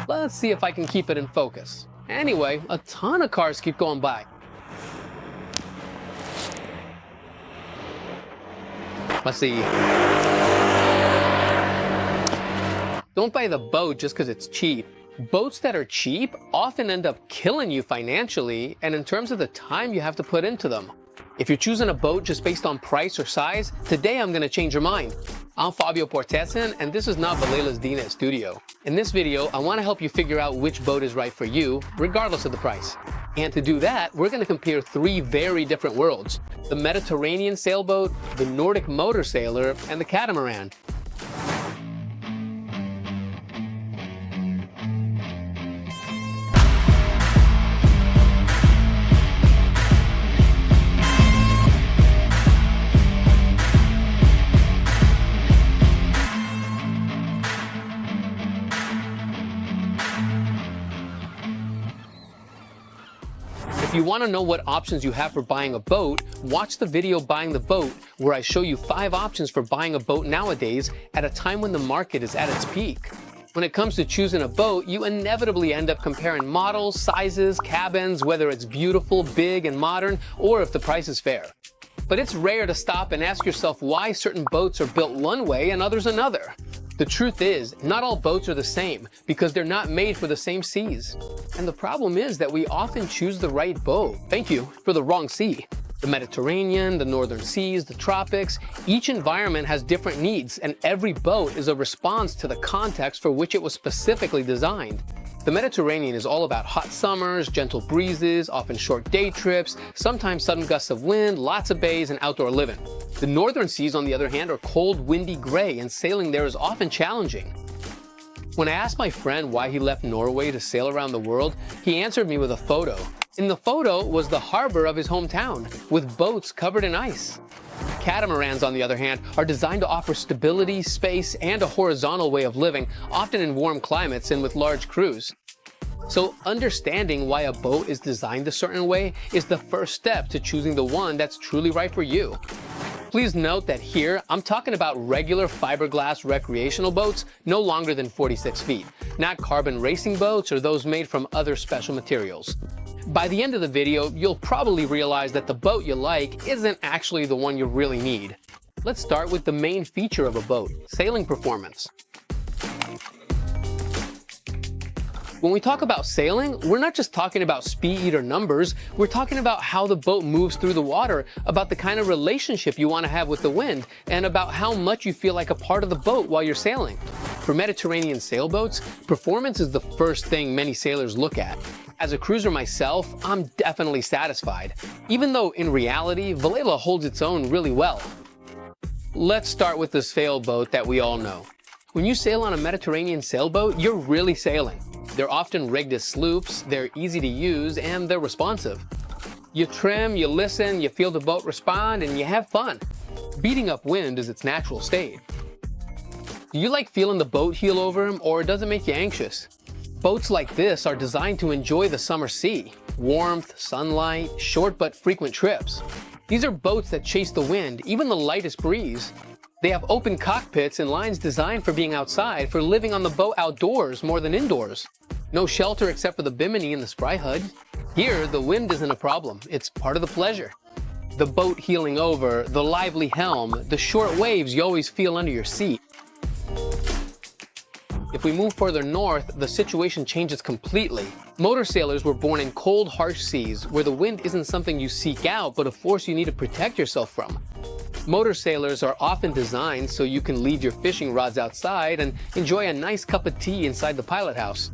Let's see if I can keep it in focus. Anyway, a ton of cars keep going by. Let's see. Don't buy the boat just because it's cheap. Boats that are cheap often end up killing you financially and in terms of the time you have to put into them. If you're choosing a boat just based on price or size, today I'm going to change your mind. I'm Fabio Portesin, and this is not Valela's Dina Studio. In this video, I want to help you figure out which boat is right for you, regardless of the price. And to do that, we're going to compare three very different worlds: the Mediterranean sailboat, the Nordic motorsailer, and the catamaran. If you want to know what options you have for buying a boat, watch the video Buying the Boat, where I show you 5 options for buying a boat nowadays at a time when the market is at its peak. When it comes to choosing a boat, you inevitably end up comparing models, sizes, cabins, whether it's beautiful, big, and modern, or if the price is fair. But it's rare to stop and ask yourself why certain boats are built one way and others another. The truth is, not all boats are the same because they're not made for the same seas. And the problem is that we often choose the right boat, thank you, for the wrong sea. The Mediterranean, the northern seas, the tropics, each environment has different needs, and every boat is a response to the context for which it was specifically designed. The Mediterranean is all about hot summers, gentle breezes, often short day trips, sometimes sudden gusts of wind, lots of bays, and outdoor living. The northern seas, on the other hand, are cold, windy, gray, and sailing there is often challenging. When I asked my friend why he left Norway to sail around the world, he answered me with a photo. In the photo was the harbor of his hometown, with boats covered in ice. Catamarans, on the other hand, are designed to offer stability, space, and a horizontal way of living, often in warm climates and with large crews. So understanding why a boat is designed a certain way is the first step to choosing the one that's truly right for you. Please note that here, I'm talking about regular fiberglass recreational boats no longer than 46 feet, not carbon racing boats or those made from other special materials. By the end of the video, you'll probably realize that the boat you like isn't actually the one you really need. Let's start with the main feature of a boat: sailing performance. When we talk about sailing, we're not just talking about speed or numbers, we're talking about how the boat moves through the water, about the kind of relationship you want to have with the wind, and about how much you feel like a part of the boat while you're sailing. For Mediterranean sailboats, performance is the first thing many sailors look at. As a cruiser myself, I'm definitely satisfied, even though in reality, Valela holds its own really well. Let's start with the sailboat that we all know. When you sail on a Mediterranean sailboat, you're really sailing. They're often rigged as sloops, they're easy to use, and they're responsive. You trim, you listen, you feel the boat respond, and you have fun. Beating up wind is its natural state. Do you like feeling the boat heel over, or does it make you anxious? Boats like this are designed to enjoy the summer sea. Warmth, sunlight, short but frequent trips. These are boats that chase the wind, even the lightest breeze. They have open cockpits and lines designed for being outside, for living on the boat outdoors more than indoors. No shelter except for the bimini and the spry hood. Here, the wind isn't a problem, it's part of the pleasure. The boat heeling over, the lively helm, the short waves you always feel under your seat. If we move further north, the situation changes completely. Motorsailers were born in cold, harsh seas, where the wind isn't something you seek out, but a force you need to protect yourself from. Motorsailers are often designed so you can leave your fishing rods outside and enjoy a nice cup of tea inside the pilot house.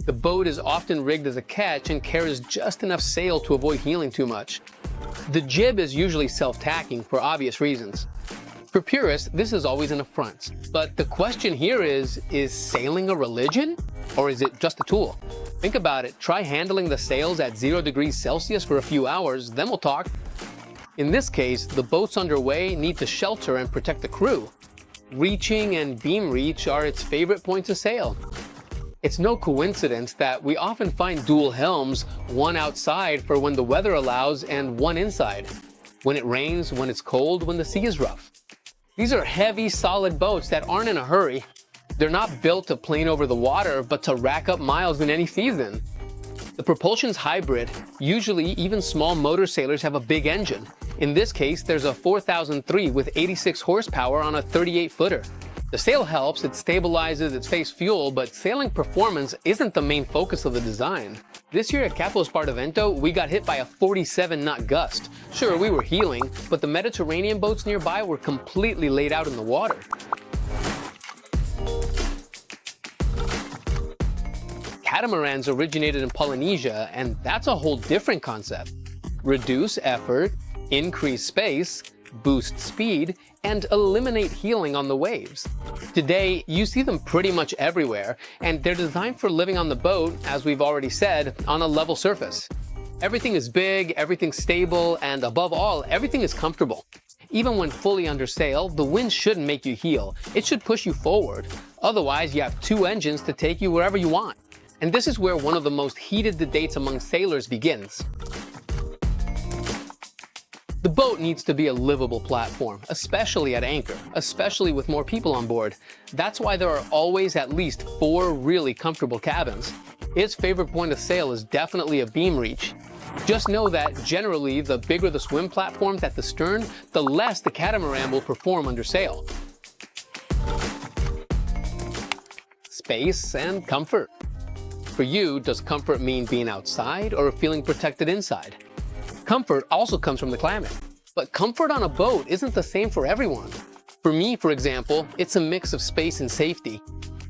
The boat is often rigged as a ketch and carries just enough sail to avoid heeling too much. The jib is usually self-tacking for obvious reasons. For purists, this is always an affront. But the question here is sailing a religion? Or is it just a tool? Think about it. Try handling the sails at 0 degrees Celsius for a few hours, then we'll talk. In this case, the boats underway need to shelter and protect the crew. Reaching and beam reach are its favorite points of sail. It's no coincidence that we often find dual helms, one outside for when the weather allows and one inside. When it rains, when it's cold, when the sea is rough. These are heavy, solid boats that aren't in a hurry. They're not built to plane over the water, but to rack up miles in any season. The propulsion's hybrid. Usually, even small motor sailors have a big engine. In this case, there's a 4003 with 86 horsepower on a 38-footer. The sail helps, it stabilizes, it saves fuel, but sailing performance isn't the main focus of the design. This year at Capo Spartavento, we got hit by a 47-knot gust. Sure, we were healing, but the Mediterranean boats nearby were completely laid out in the water. Catamarans originated in Polynesia, and that's a whole different concept. Reduce effort, increase space, boost speed, and eliminate heeling on the waves. Today, you see them pretty much everywhere, and they're designed for living on the boat, as we've already said, on a level surface. Everything is big, everything's stable, and above all, everything is comfortable. Even when fully under sail, the wind shouldn't make you heel. It should push you forward. Otherwise, you have two engines to take you wherever you want. And this is where one of the most heated debates among sailors begins. The boat needs to be a livable platform, especially at anchor, especially with more people on board. That's why there are always at least 4 really comfortable cabins. Its favorite point of sail is definitely a beam reach. Just know that generally, the bigger the swim platforms at the stern, the less the catamaran will perform under sail. Space and comfort. For you, does comfort mean being outside or feeling protected inside? Comfort also comes from the climate, but comfort on a boat isn't the same for everyone. For me, for example, it's a mix of space and safety.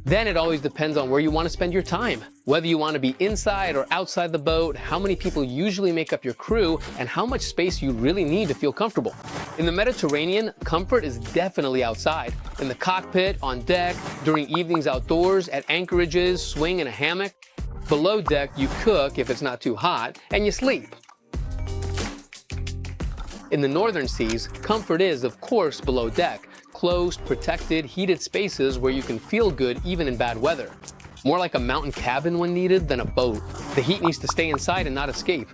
Then it always depends on where you want to spend your time, whether you want to be inside or outside the boat, how many people usually make up your crew, and how much space you really need to feel comfortable. In the Mediterranean, comfort is definitely outside, in the cockpit, on deck, during evenings outdoors, at anchorages, swing in a hammock. Below deck, you cook if it's not too hot, and you sleep. In the northern seas, comfort is, of course, below deck. Closed, protected, heated spaces where you can feel good even in bad weather. More like a mountain cabin when needed than a boat. The heat needs to stay inside and not escape.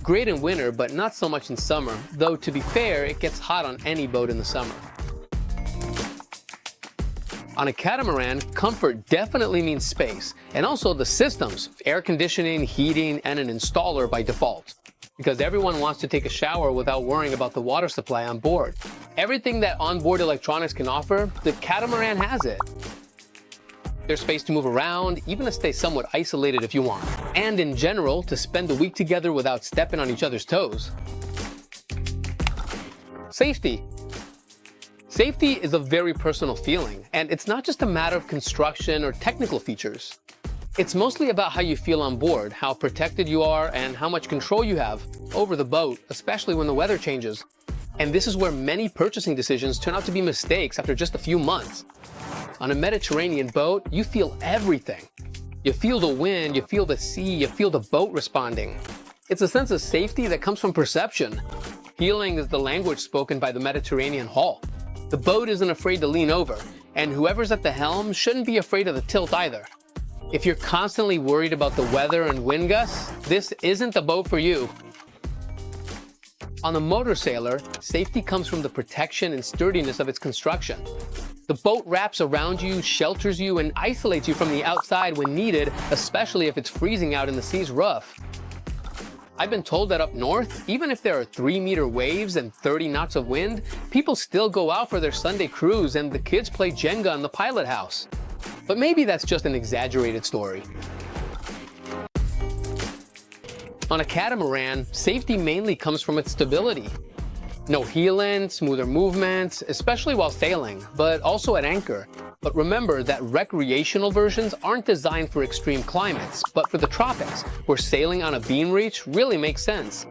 Great in winter, but not so much in summer, though to be fair, it gets hot on any boat in the summer. On a catamaran, comfort definitely means space, and also the systems, air conditioning, heating, and an installer by default. Because everyone wants to take a shower without worrying about the water supply on board. Everything that onboard electronics can offer, the catamaran has it. There's space to move around, even to stay somewhat isolated if you want. And in general, to spend the week together without stepping on each other's toes. Safety. Safety is a very personal feeling, and it's not just a matter of construction or technical features. It's mostly about how you feel on board, how protected you are, and how much control you have over the boat, especially when the weather changes. And this is where many purchasing decisions turn out to be mistakes after just a few months. On a Mediterranean boat, you feel everything. You feel the wind, you feel the sea, you feel the boat responding. It's a sense of safety that comes from perception. Heeling is the language spoken by the Mediterranean hull. The boat isn't afraid to lean over, and whoever's at the helm shouldn't be afraid of the tilt either. If you're constantly worried about the weather and wind gusts, this isn't the boat for you. On the Motorsailer, safety comes from the protection and sturdiness of its construction. The boat wraps around you, shelters you, and isolates you from the outside when needed, especially if it's freezing out and the sea's rough. I've been told that up north, even if there are 3-meter waves and 30 knots of wind, people still go out for their Sunday cruise and the kids play Jenga in the pilot house. But maybe that's just an exaggerated story. On a catamaran, safety mainly comes from its stability. No heeling, smoother movements, especially while sailing, but also at anchor. But remember that recreational versions aren't designed for extreme climates, but for the tropics, where sailing on a beam reach really makes sense.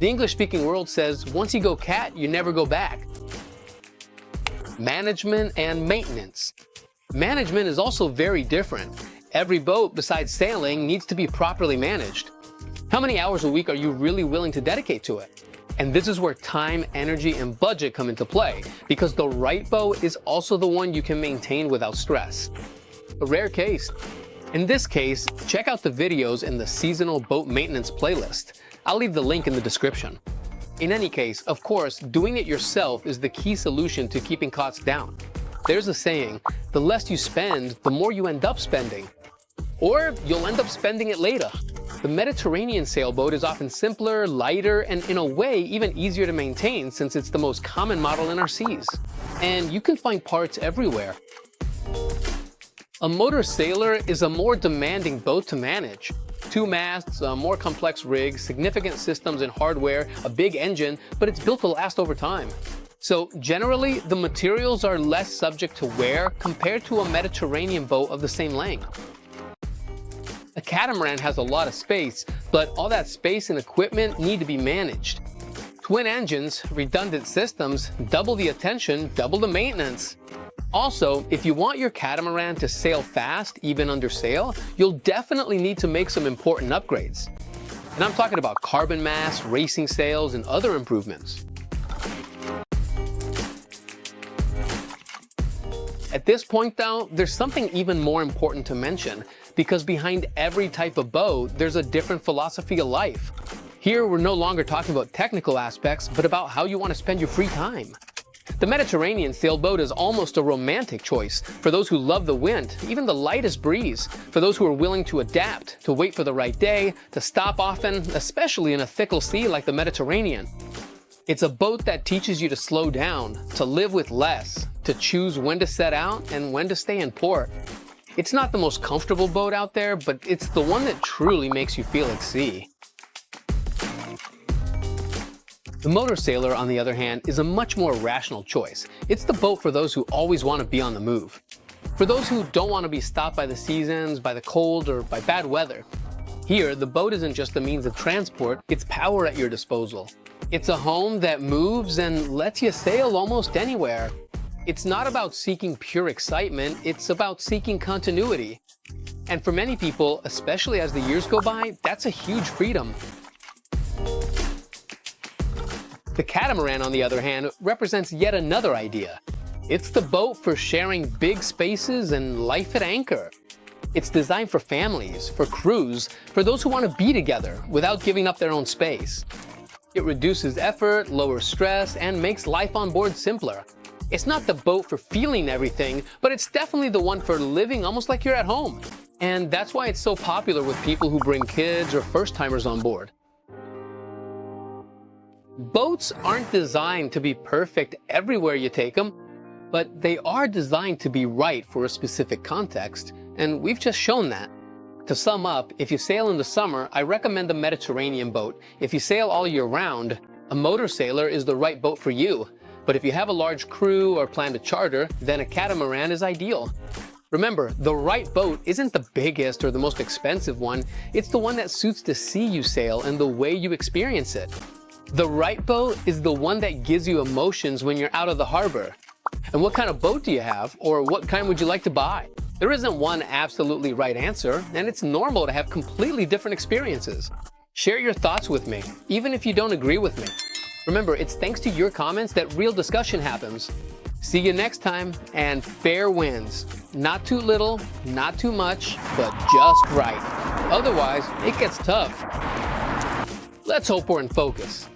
The English-speaking world says, once you go cat, you never go back. Management and maintenance. Management is also very different. Every boat, besides sailing, needs to be properly managed. How many hours a week are you really willing to dedicate to it? And this is where time, energy, and budget come into play, because the right boat is also the one you can maintain without stress. A rare case. In this case, check out the videos in the seasonal boat maintenance playlist. I'll leave the link in the description. In any case, of course, doing it yourself is the key solution to keeping costs down. There's a saying, the less you spend, the more you end up spending. Or you'll end up spending it later. The Mediterranean sailboat is often simpler, lighter, and in a way even easier to maintain since it's the most common model in our seas. And you can find parts everywhere. A motorsailer is a more demanding boat to manage. 2 masts, a more complex rig, significant systems and hardware, a big engine, but it's built to last over time. So generally, the materials are less subject to wear compared to a Mediterranean boat of the same length. A catamaran has a lot of space, but all that space and equipment need to be managed. Twin engines, redundant systems, double the attention, double the maintenance. Also, if you want your catamaran to sail fast, even under sail, you'll definitely need to make some important upgrades. And I'm talking about carbon mass, racing sails, and other improvements. At this point though, there's something even more important to mention, because behind every type of boat, there's a different philosophy of life. Here, we're no longer talking about technical aspects, but about how you want to spend your free time. The Mediterranean sailboat is almost a romantic choice for those who love the wind, even the lightest breeze, for those who are willing to adapt, to wait for the right day, to stop often, especially in a fickle sea like the Mediterranean. It's a boat that teaches you to slow down, to live with less, to choose when to set out and when to stay in port. It's not the most comfortable boat out there, but it's the one that truly makes you feel at sea. The motorsailor, on the other hand, is a much more rational choice. It's the boat for those who always want to be on the move. For those who don't want to be stopped by the seasons, by the cold, or by bad weather. Here, the boat isn't just a means of transport, it's power at your disposal. It's a home that moves and lets you sail almost anywhere. It's not about seeking pure excitement, it's about seeking continuity. And for many people, especially as the years go by, that's a huge freedom. The catamaran, on the other hand, represents yet another idea. It's the boat for sharing big spaces and life at anchor. It's designed for families, for crews, for those who want to be together without giving up their own space. It reduces effort, lowers stress, and makes life on board simpler. It's not the boat for feeling everything, but it's definitely the one for living almost like you're at home. And that's why it's so popular with people who bring kids or first-timers on board. Boats aren't designed to be perfect everywhere you take them, but they are designed to be right for a specific context, and we've just shown that. To sum up, if you sail in the summer, I recommend the Mediterranean boat. If you sail all year round, a motorsailor is the right boat for you. But if you have a large crew or plan to charter, then a catamaran is ideal. Remember, the right boat isn't the biggest or the most expensive one, it's the one that suits the sea you sail and the way you experience it. The right boat is the one that gives you emotions when you're out of the harbor. And what kind of boat do you have, or what kind would you like to buy? There isn't one absolutely right answer, and it's normal to have completely different experiences. Share your thoughts with me, even if you don't agree with me. Remember, it's thanks to your comments that real discussion happens. See you next time, and fair winds. Not too little, not too much, but just right. Otherwise, it gets tough. Let's hope we're in focus.